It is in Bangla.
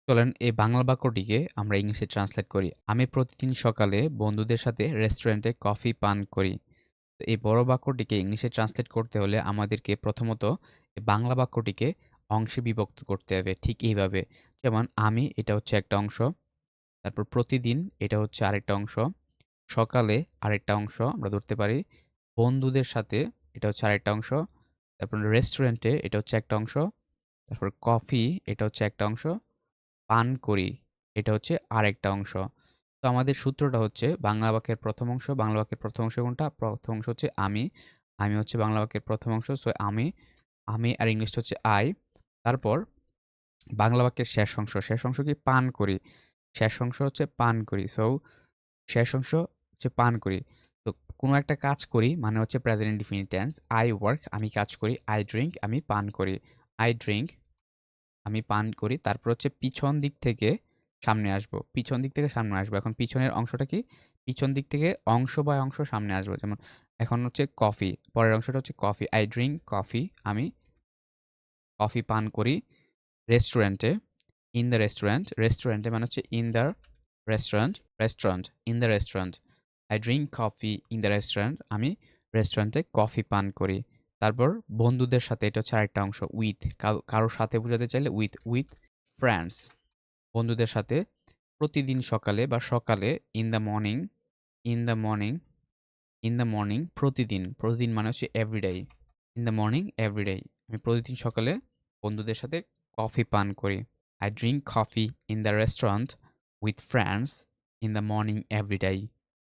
চলেন এই বাংলা বাক্যটিকে আমরা ইংলিশে ট্রান্সলেট করি। আমি প্রতিদিন সকালে বন্ধুদের সাথে রেস্টুরেন্টে কফি পান করি। তো এই বড় বাক্যটিকে ইংলিশে ট্রান্সলেট করতে হলে আমাদেরকে প্রথমত এই বাংলা বাক্যটিকে অংশে বিভক্ত করতে হবে। ঠিক এইভাবে। যেমন আমি এটা হচ্ছে একটা অংশ, তারপর প্রতিদিন এটা হচ্ছে আরেকটা অংশ, সকালে আরেকটা অংশ আমরা ধরতে পারি। বন্ধুদের সাথে এটা হচ্ছে আরেকটা অংশ, তারপর রেস্টুরেন্টে এটা হচ্ছে একটা অংশ, তারপর কফি এটা হচ্ছে একটা অংশ, পান করি এটা হচ্ছে আরেকটা অংশ। তো আমাদের সূত্রটা হচ্ছে বাংলা বাক্যের ১ম অংশ, বাংলা বাক্যের ১ম অংশ কোনটা? ১ম অংশ হচ্ছে আমি। আমি হচ্ছে বাংলা বাক্যের ১ম অংশ। সো আমি আর ইংলিশটা হচ্ছে I। তারপর বাংলা বাক্যের শেষ অংশ। শেষ অংশ কি? পান করি। শেষ অংশ হচ্ছে পান করি। সো শেষ অংশ হচ্ছে পান করি। তো কোনো একটা কাজ করি মানে হচ্ছে present indefinite tense. I work আমি কাজ করি। I drink আমি পান করি। I drink আমি পান করি। তারপর হচ্ছে পিছন দিক থেকে সামনে আসবো। পিছন দিক থেকে সামনে আসবো। এখন পিছনের অংশটা কি? পিছন দিক থেকে অংশ বাই অংশ সামনে আসবো। যেমন এখন হচ্ছে কফি। পরের অংশটা হচ্ছে কফি। I drink coffee আমি কফি পান করি রেস্টুরেন্টে। In the restaurant, রেস্টুরেন্টে মানে হচ্ছে in the restaurant, in the restaurant. I drink coffee in the restaurant. আমি রেস্টুরেন্টে কফি পান করি। তারপর বন্ধুদের সাথে এটা হচ্ছে আরেকটা অংশ with কারোর সাথে বোঝাতে চাইলে with friends বন্ধুদের সাথে প্রতিদিন সকালে বা সকালে in the morning, in the morning, in the morning প্রতিদিন মানে হচ্ছে everyday. In the morning everyday আমি প্রতিদিন সকালে বন্ধুদের সাথে কফি পান করি। I drink coffee in the restaurant with friends in the morning every day.